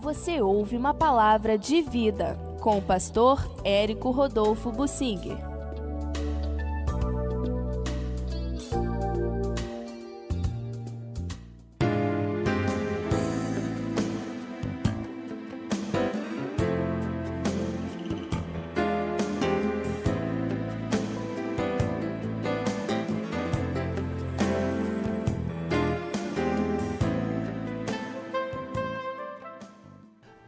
Você ouve uma palavra de vida com o pastor Érico Rodolfo Bussinger.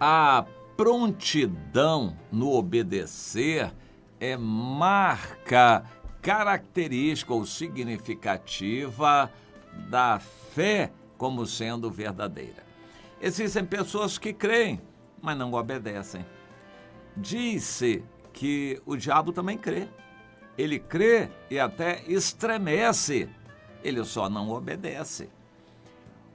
A prontidão no obedecer é marca característica ou significativa da fé como sendo verdadeira. Existem pessoas que creem, mas não obedecem. Diz-se que o diabo também crê. Ele crê e até estremece, ele só não obedece.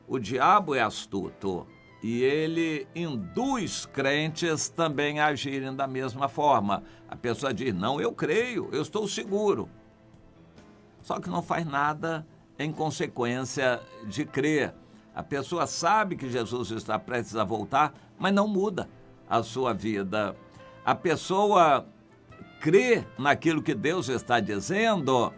O diabo é astuto. E ele induz crentes também a agirem da mesma forma. A pessoa diz, não, eu creio, eu estou seguro. Só que não faz nada em consequência de crer. A pessoa sabe que Jesus está prestes a voltar, mas não muda a sua vida. A pessoa crê naquilo que Deus está dizendo,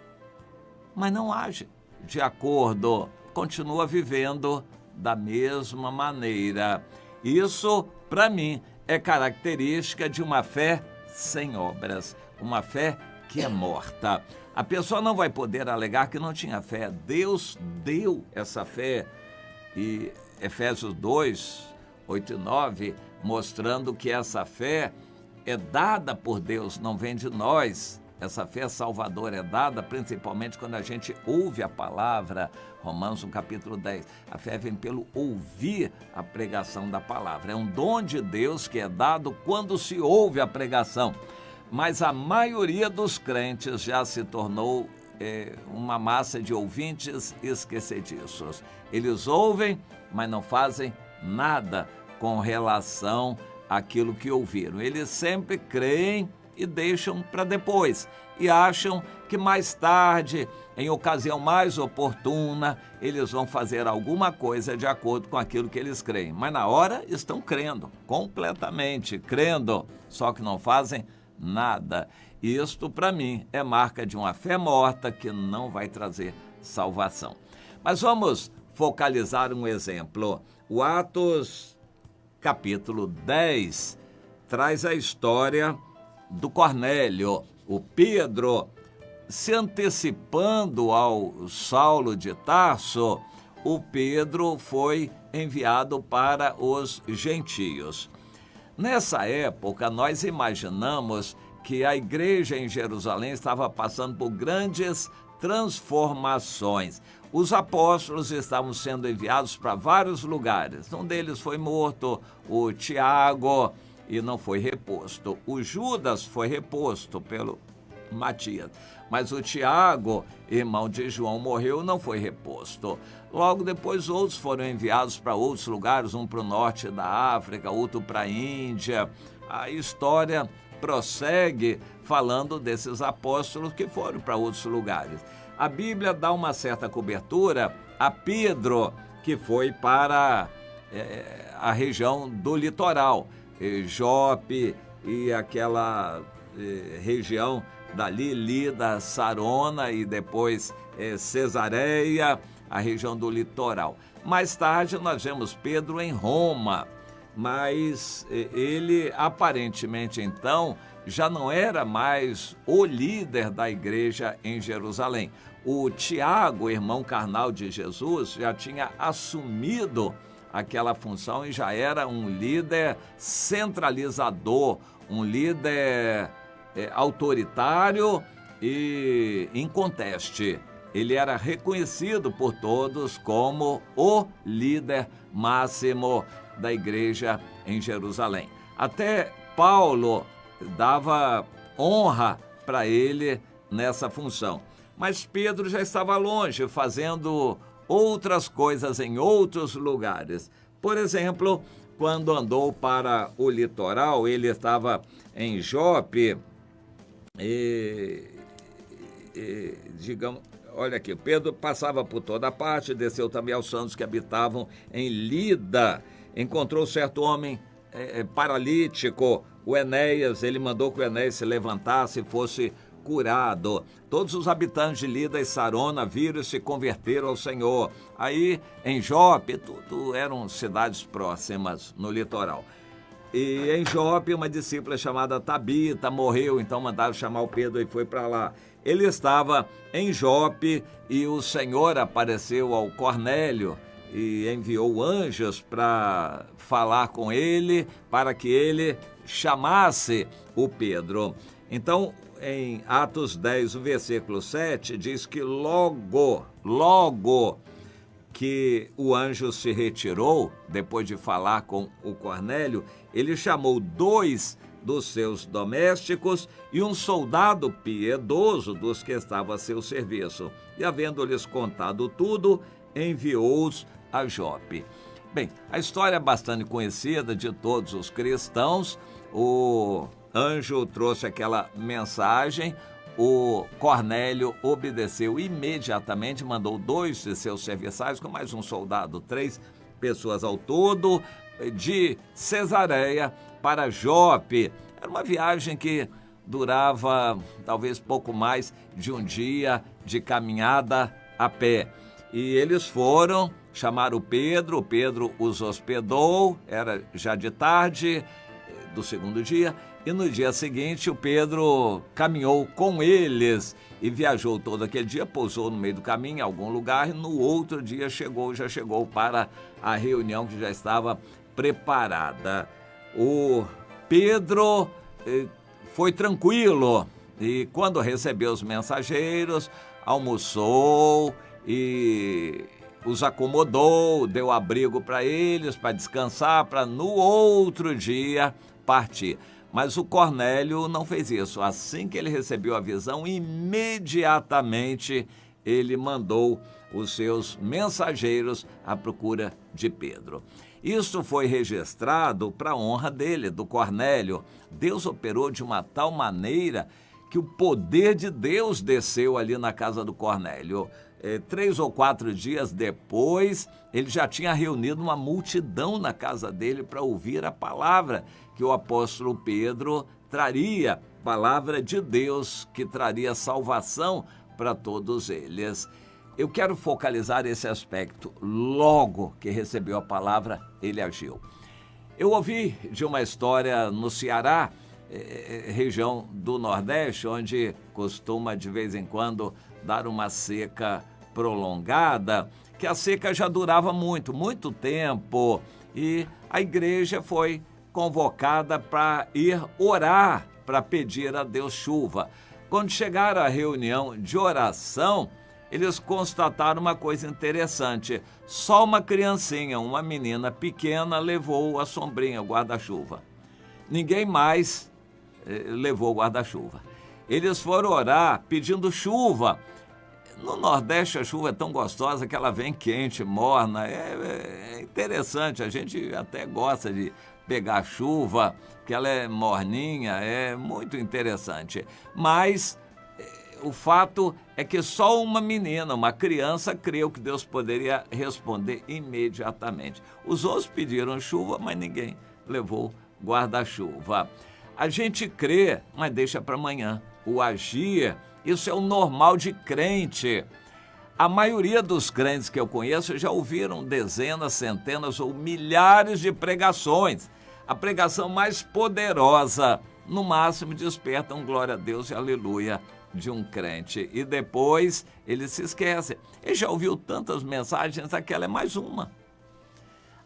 mas não age de acordo, continua vivendo da mesma maneira. Isso, para mim, é característica de uma fé sem obras, uma fé que é morta. A pessoa não vai poder alegar que não tinha fé. Deus deu essa fé. E Efésios 2, 8 e 9, mostrando que essa fé é dada por Deus, não vem de nós. Essa fé salvadora é dada principalmente quando a gente ouve a palavra. Romanos, no capítulo 10. A fé vem pelo ouvir a pregação da palavra. É um dom de Deus que é dado quando se ouve a pregação. Mas a maioria dos crentes já se tornou uma massa de ouvintes esquecediços. Eles ouvem, mas não fazem nada com relação àquilo que ouviram. Eles sempre creem e deixam para depois, e acham que mais tarde, em ocasião mais oportuna, eles vão fazer alguma coisa de acordo com aquilo que eles creem. Mas na hora estão crendo, completamente crendo, só que não fazem nada. Isto, para mim, é marca de uma fé morta que não vai trazer salvação. Mas vamos focalizar um exemplo. O Atos, capítulo 10, traz a história do Cornélio. O Pedro, se antecipando ao Saulo de Tarso, o Pedro foi enviado para os gentios. Nessa época, nós imaginamos que a igreja em Jerusalém estava passando por grandes transformações. Os apóstolos estavam sendo enviados para vários lugares. Um deles foi morto, o Tiago, e não foi reposto. O Judas foi reposto pelo Matias, mas o Tiago, irmão de João, morreu e não foi reposto. Logo depois outros foram enviados para outros lugares, um para o norte da África, outro para a Índia. A história prossegue falando desses apóstolos que foram para outros lugares. A Bíblia dá uma certa cobertura a Pedro, que foi para a região do litoral, Jope e aquela região dali, Lida, Sarona e depois Cesareia, a região do litoral. Mais tarde nós vemos Pedro em Roma, mas ele aparentemente então já não era mais o líder da igreja em Jerusalém. O Tiago, irmão carnal de Jesus, já tinha assumido aquela função e já era um líder centralizador, um líder autoritário e inconteste. Ele era reconhecido por todos como o líder máximo da igreja em Jerusalém. Até Paulo dava honra para ele nessa função. Mas Pedro já estava longe, fazendo outras coisas em outros lugares. Por exemplo, quando andou para o litoral, ele estava em Jope digamos, olha aqui, Pedro passava por toda parte, desceu também aos santos que habitavam em Lida. encontrou certo homem paralítico, o Enéas. Ele mandou que o Enéas se levantasse e fosse curado. Todos os habitantes de Lida e Sarona viram e se converteram ao Senhor. Aí, em Jope, tudo eram cidades próximas no litoral. E em Jope, uma discípula chamada Tabita morreu, então mandaram chamar o Pedro e foi para lá. Ele estava em Jope e o Senhor apareceu ao Cornélio e enviou anjos para falar com ele, para que ele chamasse o Pedro. Então, em Atos 10, o versículo 7, diz que logo que o anjo se retirou, depois de falar com o Cornélio, ele chamou 2 dos seus domésticos e um soldado piedoso dos que estavam a seu serviço. E, havendo-lhes contado tudo, enviou-os a Jope. Bem, a história é bastante conhecida de todos os cristãos. O anjo trouxe aquela mensagem, o Cornélio obedeceu imediatamente, mandou 2 de seus serviçais com mais um soldado, 3 pessoas ao todo, de Cesareia para Jope. Era uma viagem que durava talvez pouco mais de um dia de caminhada a pé. E eles foram, chamaram o Pedro os hospedou, era já de tarde do segundo dia, e no dia seguinte o Pedro caminhou com eles e viajou todo aquele dia, pousou no meio do caminho em algum lugar, e no outro dia já chegou para a reunião que já estava preparada. O Pedro foi tranquilo e, quando recebeu os mensageiros, almoçou e os acomodou, deu abrigo para eles, para descansar, para no outro dia partir. Mas o Cornélio não fez isso. Assim que ele recebeu a visão, imediatamente ele mandou os seus mensageiros à procura de Pedro. Isso foi registrado para a honra dele, do Cornélio. Deus operou de uma tal maneira que o poder de Deus desceu ali na casa do Cornélio. 3 ou 4 dias depois, ele já tinha reunido uma multidão na casa dele para ouvir a palavra que o apóstolo Pedro traria, palavra de Deus que traria salvação para todos eles. Eu quero focalizar esse aspecto. Logo que recebeu a palavra, ele agiu. Eu ouvi de uma história no Ceará, região do Nordeste, onde costuma de vez em quando dar uma seca prolongada, que a seca já durava muito tempo, e a igreja foi convocada para ir orar, para pedir a Deus chuva. Quando chegaram à reunião de oração, eles constataram uma coisa interessante. Só uma criancinha, uma menina pequena, levou a sombrinha, o guarda-chuva. Ninguém mais levou o guarda-chuva. Eles foram orar pedindo chuva. No Nordeste a chuva é tão gostosa que ela vem quente, morna. É interessante, a gente até gosta de pegar chuva, que ela é morninha, é muito interessante. Mas o fato é que só uma menina, uma criança, creu que Deus poderia responder imediatamente. Os outros pediram chuva, mas ninguém levou guarda-chuva. A gente crê, mas deixa para amanhã. O agir, isso é o normal de crente. A maioria dos crentes que eu conheço já ouviram dezenas, centenas ou milhares de pregações. A pregação mais poderosa, no máximo, desperta um glória a Deus e aleluia de um crente. E depois ele se esquece. Ele já ouviu tantas mensagens, aquela é mais uma.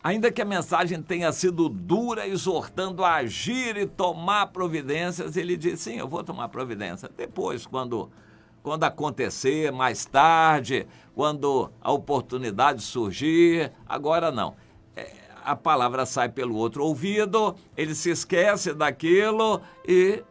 Ainda que a mensagem tenha sido dura, exortando a agir e tomar providências, ele diz, sim, eu vou tomar providência. Depois, quando acontecer, mais tarde, quando a oportunidade surgir, agora não. A palavra sai pelo outro ouvido, ele se esquece daquilo e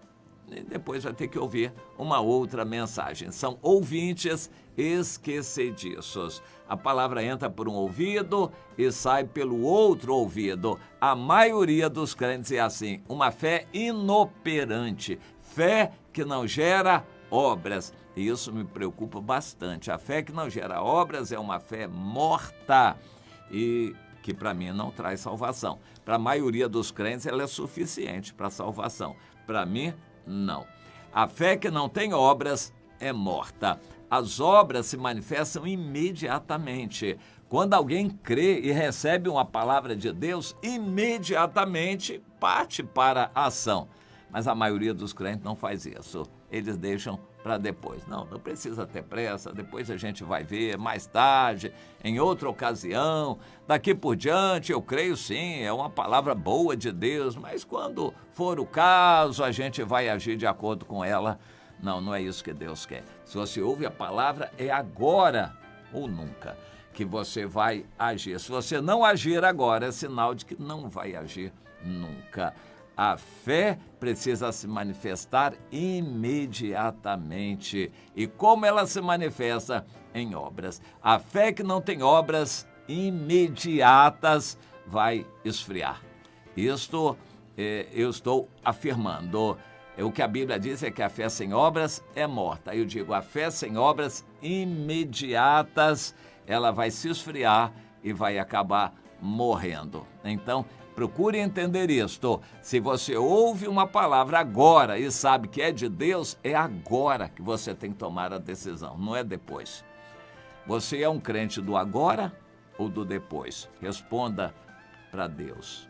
depois vai ter que ouvir uma outra mensagem. São ouvintes esquecediços. A palavra entra por um ouvido e sai pelo outro ouvido. A maioria dos crentes é assim, uma fé inoperante, fé que não gera obras. E isso me preocupa bastante. A fé que não gera obras é uma fé morta. E que para mim não traz salvação. Para a maioria dos crentes, ela é suficiente para a salvação. Para mim, não. A fé que não tem obras é morta. As obras se manifestam imediatamente. Quando alguém crê e recebe uma palavra de Deus, imediatamente parte para a ação. Mas a maioria dos crentes não faz isso. Eles deixam para depois. Não precisa ter pressa, depois a gente vai ver, mais tarde, em outra ocasião. Daqui por diante, eu creio sim, é uma palavra boa de Deus, mas quando for o caso, a gente vai agir de acordo com ela. Não é isso que Deus quer. Se você ouve a palavra, é agora ou nunca que você vai agir. Se você não agir agora, é sinal de que não vai agir nunca. A fé precisa se manifestar imediatamente. E como ela se manifesta? Em obras. A fé que não tem obras imediatas vai esfriar. Isto eu estou afirmando. O que a Bíblia diz é que a fé sem obras é morta. Eu digo, a fé sem obras imediatas, ela vai se esfriar e vai acabar morrendo. Então, procure entender isto. Se você ouve uma palavra agora e sabe que é de Deus, é agora que você tem que tomar a decisão, não é depois. Você é um crente do agora ou do depois? Responda para Deus.